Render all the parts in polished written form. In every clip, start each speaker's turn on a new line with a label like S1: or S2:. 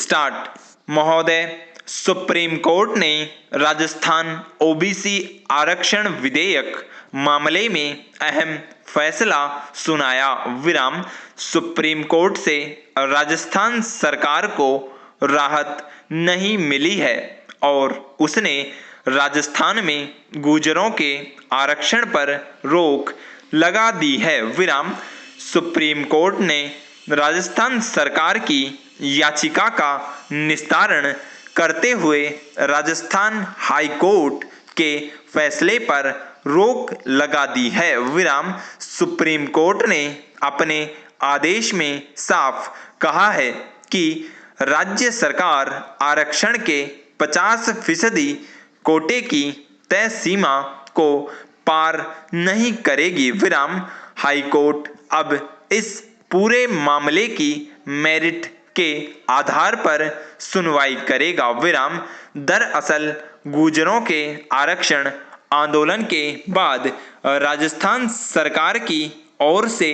S1: Start. महोदय, supreme court ने Rajasthan OBC आरक्षण विधेयक मामले में अहम फैसला सुनाया। विराम। सुप्रीम कोर्ट से राजस्थान सरकार को राहत नहीं मिली है और उसने राजस्थान में गुर्जरों के आरक्षण पर रोक लगा दी है। विराम। सुप्रीम कोर्ट ने राजस्थान सरकार की याचिका का निस्तारण करते हुए राजस्थान हाई कोर्ट के फैसले पर रोक लगा दी है। विराम। सुप्रीम कोर्ट ने अपने आदेश में साफ कहा है कि राज्य सरकार आरक्षण के 50% कोटे की तय सीमा को पार नहीं करेगी। विराम। हाई कोर्ट अब इस पूरे मामले की मेरिट के आधार पर सुनवाई करेगा। विराम। दरअसल गुर्जरों के आरक्षण आंदोलन के बाद राजस्थान सरकार की ओर से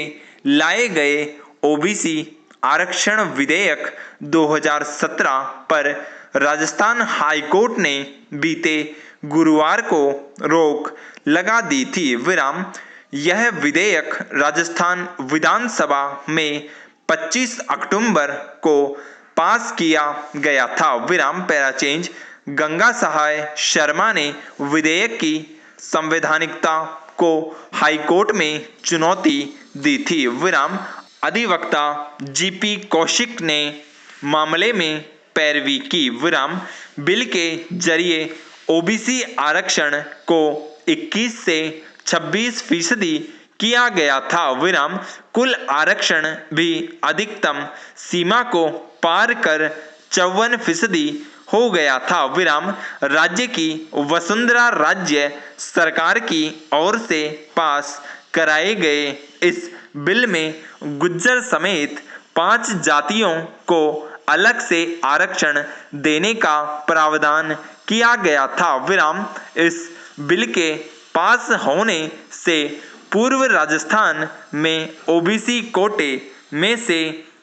S1: लाए गए ओबीसी आरक्षण विधेयक 2017 पर राजस्थान हाई कोर्ट ने बीते गुरुवार को रोक लगा दी थी। विराम। यह विधेयक राजस्थान विधानसभा में 25 अक्टूबर को पास किया गया था। विराम। पैराचेंज। गंगा सहाय शर्मा ने विधेयक की संवैधानिकता को हाईकोर्ट में चुनौती दी थी। विराम। अधिवक्ता जीपी कौशिक ने मामले में पैरवी की। विराम। बिल के जरिए ओबीसी आरक्षण को 21 से 26% किया गया था। विराम। कुल आरक्षण भी अधिकतम सीमा को पार कर 54% हो गया था। विराम। राज्य की वसुंधरा राज्य सरकार की ओर से पास कराए गए इस बिल में गुज्जर समेत 5 जातियों को अलग से आरक्षण देने का प्रावधान किया गया था। विराम। इस बिल के पास होने से पूर्व राजस्थान में ओबीसी कोटे में से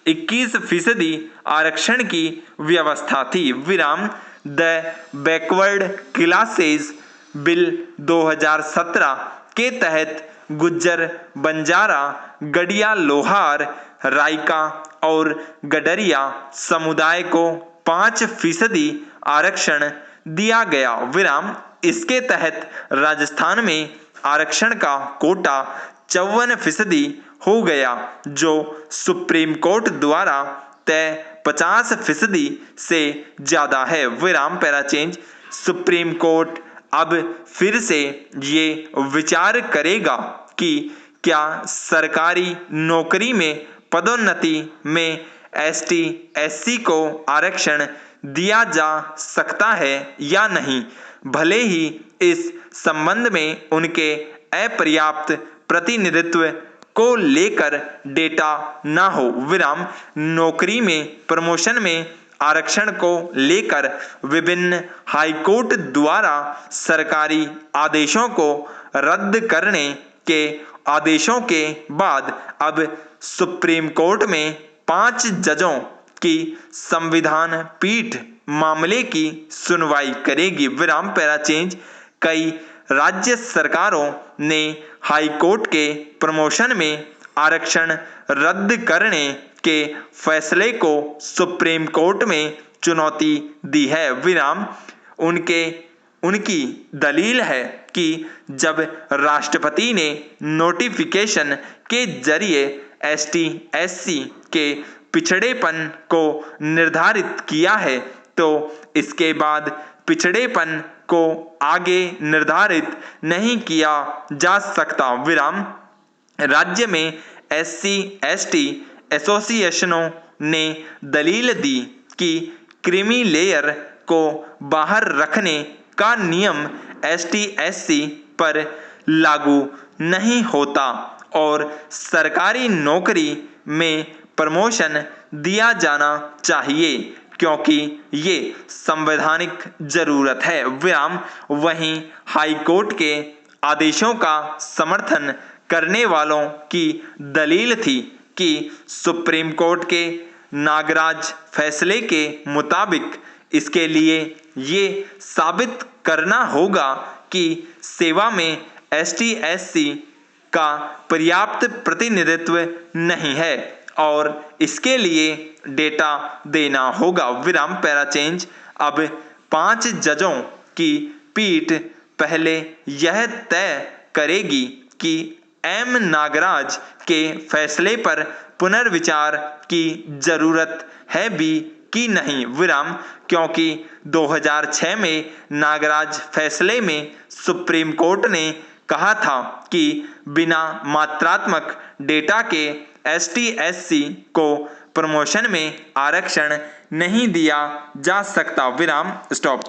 S1: 21% आरक्षण की व्यवस्था थी। विराम। द बैकवर्ड क्लासेस बिल 2017 के तहत गुज्जर, बंजारा, गड़िया, लोहार, राइका और गडरिया समुदाय को 5% आरक्षण दिया गया। विराम। इसके तहत राजस्थान में आरक्षण का कोटा 54% हो गया, जो सुप्रीम कोर्ट द्वारा तय 50% से ज्यादा है। विराम। पैराचेंज। सुप्रीम कोर्ट अब फिर से ये विचार करेगा कि क्या सरकारी नौकरी में पदोन्नति में एसटी एससी को आरक्षण दिया जा सकता है या नहीं, भले ही इस संबंध में उनके अपर्याप्त प्रतिनिधित्व को लेकर डेटा न हो। विराम। नौकरी में प्रमोशन में आरक्षण को लेकर विभिन्न हाईकोर्ट द्वारा सरकारी आदेशों को रद्द करने के आदेशों के बाद अब सुप्रीम कोर्ट में 5 जजों की संविधान पीठ मामले की सुनवाई करेगी। विराम। पैराचेंज। कई राज्य सरकारों ने हाई कोर्ट के प्रमोशन में आरक्षण रद्द करने के फैसले को सुप्रीम कोर्ट में चुनौती दी है। विराम। उनकी दलील है कि जब राष्ट्रपति ने नोटिफिकेशन के जरिए एसटी एससी के पिछड़ेपन को निर्धारित किया है, तो इसके बाद पिछड़ेपन को आगे निर्धारित नहीं किया जा सकता। विराम। राज्य में एससी एसटी एसोसिएशनों ने दलील दी कि क्रीमी लेयर को बाहर रखने का नियम एसटी एससी पर लागू नहीं होता और सरकारी नौकरी में प्रमोशन दिया जाना चाहिए, क्योंकि ये संवैधानिक जरूरत है। विराम। वहीं हाई कोर्ट के आदेशों का समर्थन करने वालों की दलील थी कि सुप्रीम कोर्ट के नागराज फैसले के मुताबिक इसके लिए ये साबित करना होगा कि सेवा में ST/SC का पर्याप्त प्रतिनिधित्व नहीं है और इसके लिए डेटा देना होगा। विराम पैराचेंज। अब 5 जजों की पीठ पहले यह तय करेगी कि M नागराज के फैसले पर पुनर्विचार की जरूरत है भी कि नहीं। विराम। क्योंकि 2006 में नागराज फैसले में सुप्रीम कोर्ट ने कहा था कि बिना मात्रात्मक डेटा के ST/SC को प्रमोशन में आरक्षण नहीं दिया जा सकता। विराम। स्टॉप।